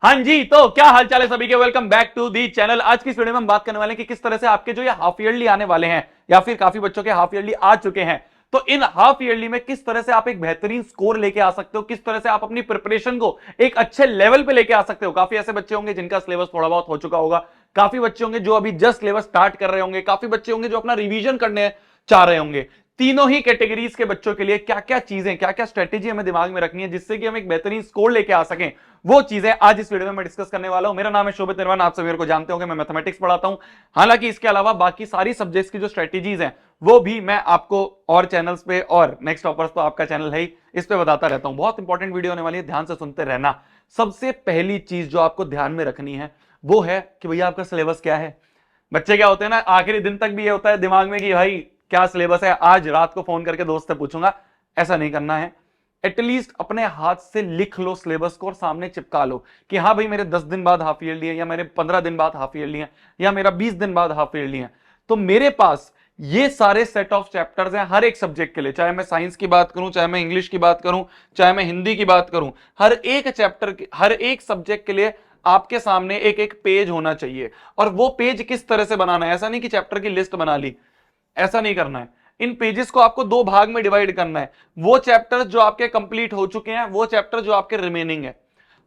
हाँ जी, तो क्या हाल चाल है सभी के। Welcome back to the channel. आज की इस वीडियो में हम बात करने वाले हैं कि किस तरह से आपके जो ये हाफ ईयरली आने वाले हैं या फिर काफी बच्चों के हाफ ईयरली आ चुके हैं, तो इन हाफ ईयरली में किस तरह से आप एक बेहतरीन स्कोर लेके आ सकते हो, किस तरह से आप अपनी प्रिपरेशन को एक अच्छे लेवल पे लेके आ सकते हो। काफी ऐसे बच्चे होंगे जिनका सिलेबस थोड़ा बहुत हो चुका होगा, काफी बच्चे होंगे जो अभी जस्ट सिलेबस स्टार्ट कर रहे होंगे, काफी बच्चे होंगे जो अपना रिवीजन करने चाह रहे होंगे। तीनों ही कैटेगरीज के बच्चों के लिए क्या क्या चीजें, क्या क्या स्ट्रेटेजी हमें दिमाग में रखनी है जिससे कि हम एक बेहतरीन स्कोर लेके आ सकें, वो चीजें आज इस वीडियो में मैं डिस्कस करने वाला हूं। मेरा नाम है शोभित निर्वाण, आप सभी को जानते होंगे मैं मैथमेटिक्स पढ़ाता हूं। हालांकि इसके अलावा बाकी सारी सब्जेक्ट्स की जो स्ट्रेटेजीज हैं वो भी मैं आपको और चैनल्स पे और नेक्स्ट टॉपर्स तो आपका चैनल है ही, इस पे बताता रहता हूं। बहुत इंपॉर्टेंट वीडियो होने वाली है, ध्यान से सुनते रहना। सबसे पहली चीज जो आपको ध्यान में रखनी है वो है कि भैया आपका सिलेबस क्या है। बच्चे क्या होते हैं ना, आखिरी दिन तक भी ये होता है दिमाग में कि भाई क्या सिलेबस है, आज रात को फोन करके दोस्त से पूछूंगा। ऐसा नहीं करना है। एटलीस्ट अपने हाथ से लिख लो सिलेबस को और सामने चिपका लो कि हाँ भाई मेरे 10 दिन बाद हाफ ईयरली है, या मेरे 15 दिन बाद हाफ ईयरली है, या मेरा 20 दिन बाद हाफ ईयरली है। तो मेरे पास ये सारे सेट ऑफ चैप्टर्स हैं हर एक सब्जेक्ट के लिए, चाहे मैं साइंस की बात करूं, चाहे मैं इंग्लिश की बात करूं, चाहे मैं हिंदी की बात करूं। हर एक चैप्टर हर एक सब्जेक्ट के लिए आपके सामने एक एक पेज होना चाहिए। और वो पेज किस तरह से बनाना है, ऐसा नहीं कि चैप्टर की लिस्ट बना ली, ऐसा नहीं करना है। इन पेजेस को आपको दो भाग में डिवाइड करना है। वो चैप्टर जो आपके कंप्लीट हो चुके हैं, वो चैप्टर जो आपके रिमेनिंग है।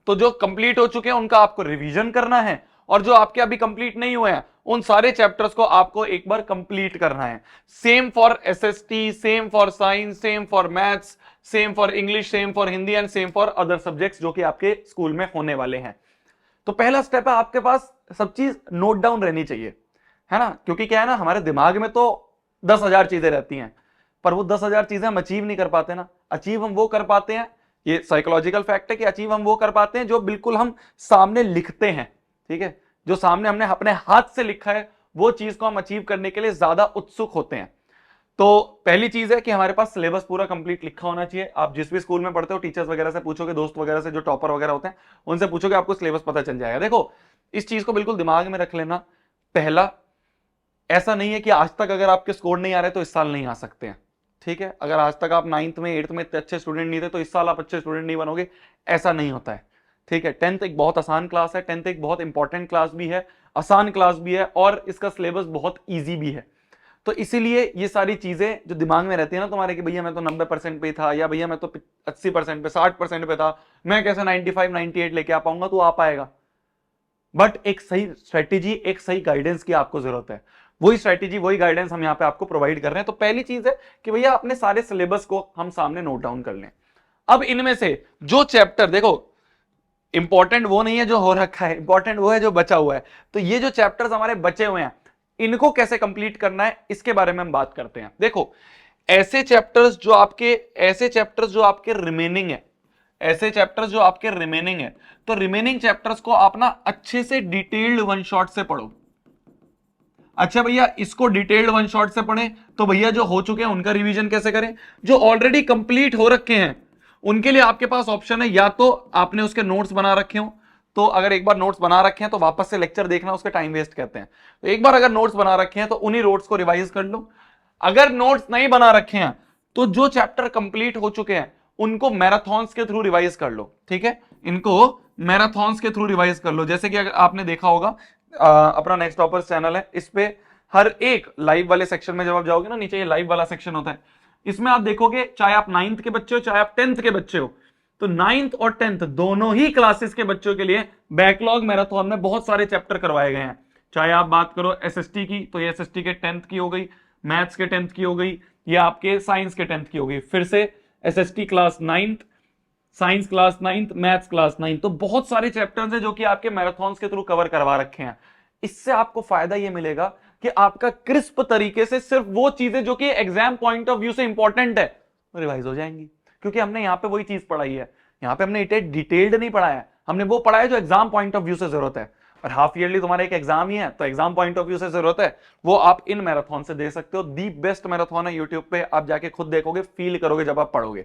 तो जो कंप्लीट हो चुके हैं उनका आपको रिवीजन करना है, और जो आपके अभी कंप्लीट नहीं हुए हैं उन सारे चैप्टर्स को आपको एक बार कंप्लीट करना है। Same for SST, same for science, same for maths, same for English, same for Hindi and same for other subjects जो कि आपके स्कूल में होने वाले हैं। तो पहला स्टेप है आपके पास सब चीज नोट डाउन रहनी चाहिए, है ना। क्योंकि क्या है ना, हमारे दिमाग में तो 10,000 चीजें रहती हैं, पर वो 10,000 चीजें हम अचीव नहीं कर पाते ना। अचीव हम वो कर पाते हैं, ये साइकोलॉजिकल फैक्ट है कि अचीव हम वो कर पाते हैं जो बिल्कुल हम सामने लिखते हैं। ठीक है, जो सामने हमने अपने हाथ से लिखा है वो चीज को हम अचीव करने के लिए ज्यादा उत्सुक होते हैं। तो पहली चीज है कि हमारे पास सिलेबस पूरा कंप्लीट लिखा होना चाहिए। आप जिस भी स्कूल में पढ़ते हो, टीचर्स वगैरह से पूछोगे, दोस्त वगैरह से जो टॉपर वगैरह होते हैं उनसे पूछोगे, आपको सिलेबस पता चल जाएगा। देखो, इस चीज को बिल्कुल दिमाग में रख लेना। पहला, ऐसा नहीं है कि आज तक अगर आपके स्कोर नहीं आ रहे तो इस साल नहीं आ सकते हैं। ठीक है, अगर आज तक आप 9th में 8th में इतने अच्छे स्टूडेंट नहीं थे तो इस साल आप अच्छे स्टूडेंट नहीं बनोगे, ऐसा नहीं होता है। ठीक है, 10th एक बहुत आसान क्लास है, 10th एक बहुत इंपॉर्टेंट क्लास भी है, आसान क्लास भी है, और इसका सिलेबस बहुत ईजी भी है। तो इसीलिए ये सारी चीजें जो दिमाग में रहती है ना तुम्हारे कि भैया मैं तो 90% पे था, या भैया मैं तो 80% पे, 60% पे था, मैं कैसे 95 98 लेके आ पाऊंगा। तो आ पाएगा, बट एक सही स्ट्रेटेजी, एक सही गाइडेंस की आपको जरूरत है। वही स्ट्रेटेजी, वही गाइडेंस हम यहां पे आपको प्रोवाइड कर रहे हैं। तो पहली चीज है कि भैया अपने सारे सिलेबस को हम सामने नोट डाउन कर लें। अब इनमें से जो चैप्टर, देखो इंपॉर्टेंट वो नहीं है जो हो रखा है, इंपॉर्टेंट वो है जो बचा हुआ है। तो ये जो चैप्टर्स हमारे बचे हुए हैं इनको कैसे कंप्लीट करना है इसके बारे में हम बात करते हैं। देखो, ऐसे चैप्टर्स जो आपके रिमेनिंग है, ऐसे चैप्टर्स जो आपके रिमेनिंग है, तो रिमेनिंग चैप्टर्स को आप ना अच्छे से डिटेल्ड वन शॉट से पढ़ो। अच्छा भैया, इसको डिटेल्ड वन शॉट से पढ़ें तो भैया जो हो चुके हैं उनका रिवीजन कैसे करें। जो ऑलरेडी कंप्लीट हो रखे हैं उनके लिए आपके पास ऑप्शन है, या तो आपने उसके नोट्स बना रखे हो, तो अगर एक बार नोट्स बना रखे हैं तो वापस से लेक्चर देखना उसके टाइम वेस्ट कहते हैं। तो एक बार अगर नोट्स बना रखे हैं तो उन्हीं नोट्स को रिवाइज कर लो। अगर नोट्स नहीं बना रखे हैं तो जो चैप्टर कंप्लीट हो चुके हैं उनको मैराथॉन्स के थ्रू रिवाइज कर लो। ठीक है, इनको मैराथॉन्स के थ्रू रिवाइज कर लो। जैसे कि अगर आपने देखा होगा, अपना नेक्स्ट टॉपर्स चैनल है, इस पे हर एक लाइव वाले सेक्शन में जब आप जाओगे ना, नीचे ये लाइव वाला सेक्शन होता है, इसमें आप देखोगे चाहे आप 9th के बच्चे हो चाहे आप 10th के बच्चे हो, तो 9th और 10th दोनों ही क्लासेस के बच्चों के लिए बैकलॉग मैराथन में बहुत सारे चैप्टर करवाए गए हैं। चाहे आप बात करो एसएसटी की, तो ये एसएसटी के 10th की हो गई, मैथ्स के 10th की हो गई, या आपके साइंस के 10th की हो गई। फिर से SST class 9th, science class 9th, maths class 9th। तो बहुत सारे चैप्टर्स हैं जो कि आपके मैराथन्स के थ्रू कवर करवा रखे हैं। इससे आपको फायदा यह मिलेगा कि आपका क्रिस्प तरीके से सिर्फ वो चीजें जो कि एग्जाम पॉइंट ऑफ व्यू से इंपॉर्टेंट है रिवाइज हो जाएंगी, क्योंकि हमने यहां पे वही चीज पढ़ाई है। यहां पे हमने इटे डिटेल्ड नहीं पढ़ाया है, हमने वो पढ़ाया जो एग्जाम पॉइंट ऑफ व्यू से जरूरत है। और हाफ ईयरली तुम्हारा एक एग्जाम ही है, तो एग्जाम पॉइंट ऑफ व्यू से जरूरत है, वो आप इन मैराथन से दे सकते हो। दी बेस्ट मैराथन है यूट्यूब पे, आप जाके खुद देखोगे, फील करोगे जब आप पढ़ोगे।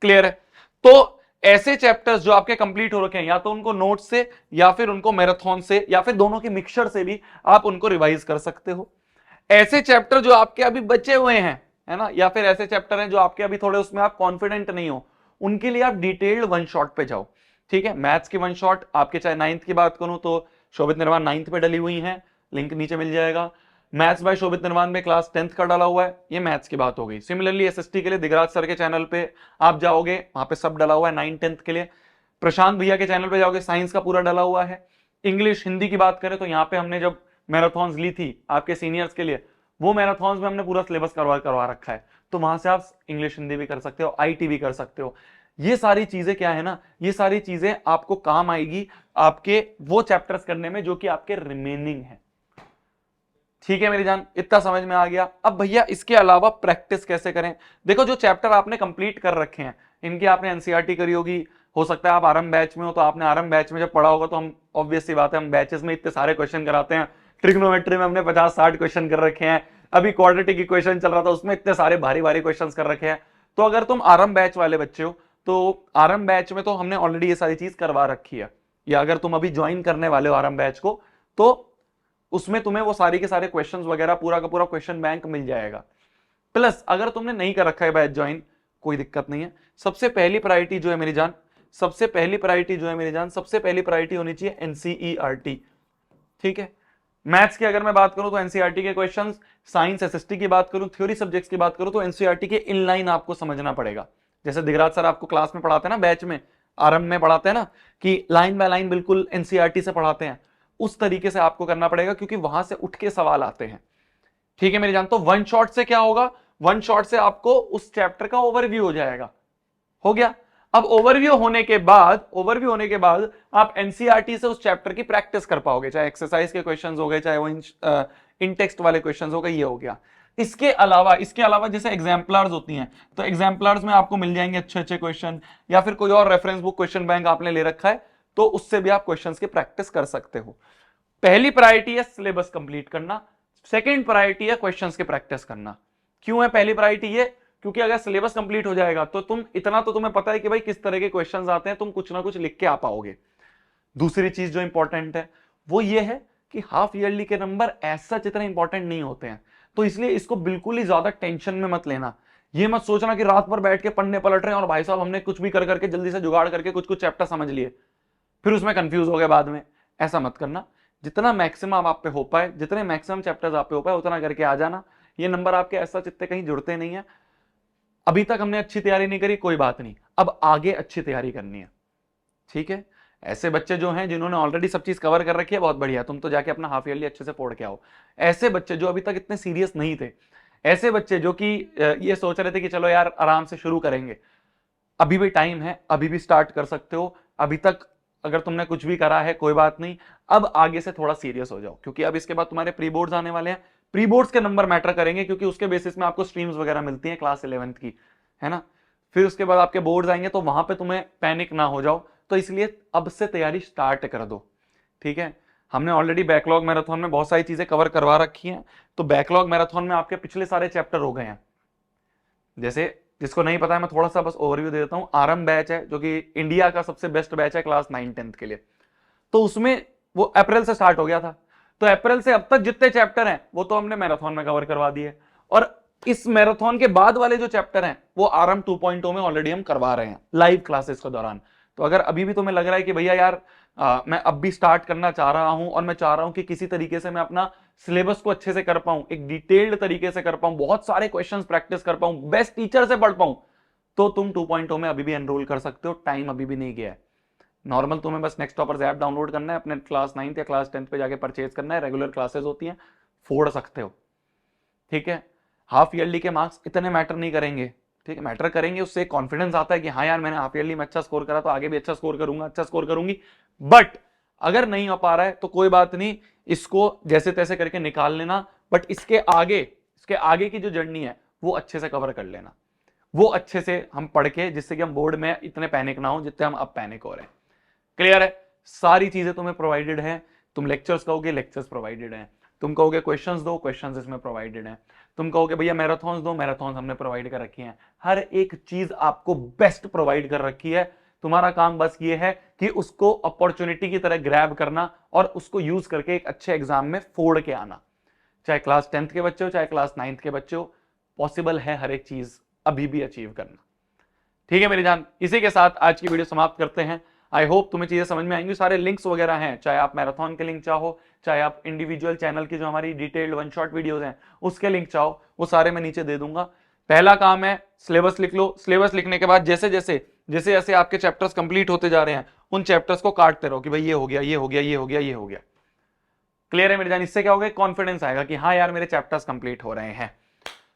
क्लियर है। तो ऐसे चैप्टर्स जो आपके कंप्लीट हो रखे हैं, या तो उनको नोट से या फिर उनको मैराथन से या फिर दोनों के मिक्सचर से भी आप उनको रिवाइज कर सकते हो। ऐसे चैप्टर जो आपके अभी बचे हुए हैं, है ना, या फिर ऐसे चैप्टर हैं जो आपके अभी थोड़े उसमें आप कॉन्फिडेंट नहीं हो, उनके लिए आप डिटेल्ड वन शॉट पे जाओ। ठीक है। मैथ्स की वन शॉट आपके चाहे 9th की बात करूं तो शोभित निर्वाण 9th पे डली हुई है, लिंक नीचे मिल जाएगा। मैथ्स बाय शोभित निर्वाण में क्लास 10th का डाला हुआ है, ये मैथ्स की बात हो गई। सिमिलरली एसएसटी के लिए दिगराज सर के चैनल पे आप जाओगे, वहां पे सब डला हुआ है 9th 10th के लिए। प्रशांत भैया के चैनल पे जाओगे, साइंस का पूरा डला हुआ है। इंग्लिश हिंदी की बात करें तो यहाँ पे हमने जब मैराथॉन्स ली थी आपके सीनियर्स के लिए, वो मैराथॉन्स में हमने पूरा सिलेबस करवा रखा है, तो वहां से आप इंग्लिश हिंदी भी कर सकते हो, आईटी भी कर सकते हो। ये सारी चीजें क्या है ना, ये सारी चीजें आपको काम आएगी आपके वो चैप्टर्स करने में जो कि आपके रिमेनिंग है। ठीक है मेरी जान, इतना समझ में आ गया। अब भैया इसके अलावा प्रैक्टिस कैसे करें? देखो जो चैप्टर आपने कंप्लीट कर रखे हैं, इनकी आपने एनसीईआरटी करी होगी, हो सकता है आप आरएम बैच में हो तो आपने आरएम बैच में जब पढ़ा होगा, तो हम ऑब्वियस सी बात है हम बैचेस में इतने सारे क्वेश्चन कराते हैं। ट्रिग्नोमेट्री में हमने 50-60 क्वेश्चन कर रखे हैं, अभी क्वाड्रेटिक इक्वेशन चल रहा था उसमें इतने सारे भारी भारी क्वेश्चन कर रखे हैं। तो अगर तुम आरएम बैच वाले बच्चे हो तो आरएम बैच में तो हमने ऑलरेडी ये सारी चीज करवा रखी है, या अगर तुम अभी ज्वाइन करने वाले हो आरएम बैच को तो उसमें तुम्हें वो सारी के सारे क्वेश्चंस वगैरह पूरा का पूरा क्वेश्चन बैंक मिल जाएगा। प्लस अगर तुमने नहीं कर रखा है बैच ज्वाइन, कोई दिक्कत नहीं है। सबसे पहली प्रायोरिटी जो है मेरी जान, सबसे पहली प्रायोरिटी होनी चाहिए एनसीईआरटी। ठीक है, मैथ्स की अगर मैं बात करूं तो एनसीईआरटी के क्वेश्चंस, साइंस एसएसटी की बात करूं, थ्योरी सब्जेक्ट्स की बात करूं तो एनसीईआरटी के इनलाइन आपको समझना पड़ेगा। जैसे दिगराज सर आपको क्लास में पढ़ाते हैं ना, बैच में आरंभ में पढ़ाते हैं ना कि लाइन बाय लाइन बिल्कुल एनसीईआरटी से पढ़ाते हैं, उस तरीके से आपको करना पड़ेगा, क्योंकि वहां से उठ के सवाल आते हैं। ठीक है मेरी जान, तो वन शॉट से क्या होगा, वन शॉट से आपको उस चैप्टर का ओवरव्यू हो जाएगा। हो गया। अब ओवरव्यू होने के बाद आप एनसीईआरटी से उस चैप्टर की प्रैक्टिस कर पाओगे, चाहे एक्सरसाइज के क्वेश्चंस हो गए, चाहे वो इन टेक्स्ट वाले क्वेश्चंस हो गए, ये हो गया। इसके अलावा जैसे एग्जाम्पलर्स होती हैं, तो एग्जाम्पलर्स में आपको मिल जाएंगे अच्छे अच्छे क्वेश्चन, या फिर कोई और रेफरेंस बुक क्वेश्चन बैंक आपने ले रखा है तो उससे भी आप क्वेश्चंस की प्रैक्टिस कर सकते हो। पहली प्रायोरिटी है सिलेबस कंप्लीट करना, सेकंड प्रायोरिटी है क्वेश्चंस की प्रैक्टिस करना। क्यों है पहली प्रायोरिटी ये? क्योंकि अगर सिलेबस कंप्लीट हो जाएगा तो तुम इतना तो तुम्हें पता है कि भाई किस तरह के क्वेश्चंस आते हैं, तुम कुछ ना कुछ लिख के आ पाओगे। दूसरी चीज जो इंपॉर्टेंट है वो ये है कि हाफ ईयरली के नंबर ऐसा इतने इंपॉर्टेंट नहीं होते हैं, तो इसलिए इसको बिल्कुल ही ज्यादा टेंशन में मत लेना। ये मत सोचना कि रात भर बैठ के पढ़ने पलट रहे हैं और भाई साहब हमने कुछ भी कर करके जल्दी से जुगाड़ करके कुछ कुछ चैप्टर समझ लिए, फिर उसमें कंफ्यूज हो गए बाद में। ऐसा मत करना, जितना मैक्सिमम आप पे हो पाए, जितने मैक्सिमम चैप्टर्स आप पे हो पाए उतना करके आ जाना। ये नंबर आपके ऐसा चित्ते कहीं जुड़ते नहीं है। अभी तक हमने अच्छी तैयारी नहीं करी, कोई बात नहीं, अब आगे अच्छी तैयारी करनी है। ठीक है, ऐसे बच्चे जो हैं जिन्होंने ऑलरेडी सब चीज कवर कर रखी है, बहुत बढ़िया, तुम तो जाके अपना हाफ ईयरली अच्छे से फोड़ के आओ। ऐसे बच्चे जो अभी तक इतने सीरियस नहीं थे, ऐसे बच्चे जो कि ये सोच रहे थे कि चलो यार आराम से शुरू करेंगे, अभी भी टाइम है, अभी भी स्टार्ट कर सकते हो। अभी तक अगर तुमने कुछ भी करा है कोई बात नहीं, अब आगे से थोड़ा सीरियस हो जाओ, क्योंकि अब इसके बाद तुम्हारे प्री बोर्ड्स आने वाले हैं। प्री बोर्ड्स के नंबर मैटर करेंगे, क्योंकि उसके बेसिस में आपको स्ट्रीम्स वगैरह मिलती हैं क्लास 11th की, है ना। फिर उसके बाद आपके बोर्ड्स आएंगे, तो वहां पे तुम्हें पैनिक ना हो जाओ, तो इसलिए अब से तैयारी स्टार्ट कर दो। ठीक है, हमने ऑलरेडी बैकलॉग मैराथन में बहुत सारी चीजें कवर करवा रखी हैं, तो बैकलॉग मैराथन में आपके पिछले सारे चैप्टर हो गए हैं। जैसे जिसको नहीं पता है मैं थोड़ा सा बस ओवरव्यू दे देता हूं। आरएम बैच है जो कि इंडिया का सबसे बेस्ट बैच है क्लास 9 10th के लिए, तो उसमें वो अप्रैल से स्टार्ट हो गया था, तो अप्रैल से अब तक जितने चैप्टर हैं वो तो हमने मैराथन में कवर करवा दिए, और इस मैराथन के बाद वाले जो चैप्टर हैं वो आरएम 2.0 में ऑलरेडी हम करवा रहे हैं लाइव क्लासेस के दौरान। तो अगर अभी भी तुम्हें लग रहा है कि भैया यार मैं अब भी स्टार्ट करना चाह रहा हूं और मैं चाह रहा हूं कि किसी तरीके से मैं अपना सिलेबस को अच्छे से कर पाऊं, एक डिटेल्ड तरीके से कर पाऊं, बहुत सारे क्वेश्चंस प्रैक्टिस कर पाऊं, बेस्ट टीचर से पढ़ पाऊं, तो तुम 2.0 में अभी भी एनरोल कर सकते हो। टाइम अभी भी नहीं गया है। नॉर्मल तुम्हें बस नेक्स्ट टॉपर्स ऐप डाउनलोड करना है, अपने क्लास 9th या क्लास 10th पे जाके परचेज करना है, रेगुलर क्लासेस होती हैं, फोड़ सकते हो। ठीक है, हाफ ईयरली के मार्क्स इतने मैटर नहीं करेंगे, ठीक है, मैटर करेंगे, उससे कॉन्फिडेंस आता है कि हाँ यार मैंने हाफ ईयरली में अच्छा स्कोर करा तो आगे भी अच्छा स्कोर करूंगा, अच्छा स्कोर करूंगी। बट अगर नहीं हो पा रहा है तो कोई बात नहीं, इसको जैसे तैसे करके निकाल लेना, बट इसके आगे की जो जर्नी है वो अच्छे से कवर कर लेना, वो अच्छे से हम पढ़ के, जिससे कि हम बोर्ड में इतने पैनिक ना हो जितने हम अब पैनिक हो रहे हैं। क्लियर है? सारी चीजें तुम्हें प्रोवाइडेड है। तुम लेक्चर्स कहोगे, लेक्चर्स प्रोवाइडेड हैं। तुम कहोगे क्वेश्चंस दो, क्वेश्चंस इसमें प्रोवाइडेड हैं। तुम कहोगे भैया मैराथन्स दो, मैराथन्स हमने प्रोवाइड कर रखी हैं। हर एक चीज आपको बेस्ट प्रोवाइड कर रखी है। तुम्हारा काम बस ये है कि उसको अपॉर्चुनिटी की तरह ग्रैब करना और उसको यूज करके एक अच्छे एग्जाम में फोड़ के आना। चाहे क्लास 10th के बच्चे हो, चाहे क्लास 9th के बच्चे हो, पॉसिबल है हर एक चीज अभी भी अचीव करना। ठीक है मेरी जान, इसी के साथ आज की वीडियो समाप्त करते हैं। आई होप तुम्हें चीजें समझ में आएंगी। सारे लिंक्स वगैरह हैं, चाहे आप मैराथन के लिंक चाहो, चाहे आप इंडिविजुअल चैनल की जो हमारी डिटेल्ड वन शॉट वीडियोस हैं उसके लिंक चाहो, वो सारे मैं नीचे दे दूंगा। पहला काम है सिलेबस लिख लो। सिलेबस लिखने के बाद जैसे जैसे जैसे जैसे आपके चैप्टर्स कंप्लीट होते जा रहे हैं उन चैप्टर्स को काटते रहो कि भाई ये हो गया, ये हो गया, ये हो गया, ये हो गया। क्लियर है मेरी जान? इससे क्या होगा, कॉन्फिडेंस आएगा कि हाँ यार मेरे चैप्टर्स कंप्लीट हो रहे हैं।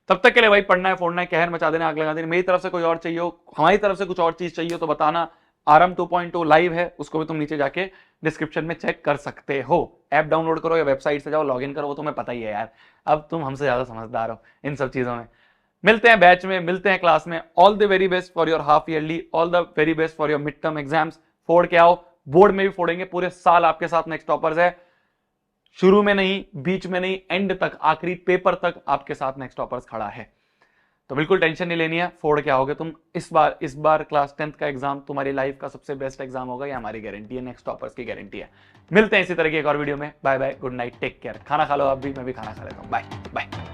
तब तक के लिए भाई पढ़ना है, फोड़ना है, कहर मचा देना, आग लगा देना। मेरी तरफ से कोई और चाहिए हो, हमारी तरफ से कुछ और चीज चाहिए तो बताना। आरएम 2.0 लाइव है, उसको भी तुम नीचे जाके डिस्क्रिप्शन में चेक कर सकते हो। ऐप डाउनलोड करो या वेबसाइट से जाओ, लॉगिन करो, वो तुम्हें पता ही है यार। अब तुम हमसे ज्यादा समझदार हो इन सब चीजों में। मिलते हैं बैच में, मिलते हैं क्लास में। All the very best for your half yearly, all the very best for your mid term exams. फोड़ के आओ, बोर्ड में भी फोड़ेंगे। पूरे साल आपके साथ नेक्स्ट टॉपर्स है, शुरू में नहीं, बीच में नहीं, एंड तक, आखिरी पेपर तक आपके साथ नेक्स्ट टॉपर्स खड़ा है। तो बिल्कुल टेंशन नहीं लेनी है, फोड़ के आओगे तुम। इस बार क्लास 10th का एग्जाम तुम्हारी लाइफ का सबसे बेस्ट एग्जाम होगा, ये हमारी गारंटी है, नेक्स्ट टॉपर्स की गारंटी है। मिलते हैं इसी तरह की एक और वीडियो में। Bye bye, good night, take care. खाना खा लो आप भी, मैं भी खाना खा लेता हूं। Bye bye.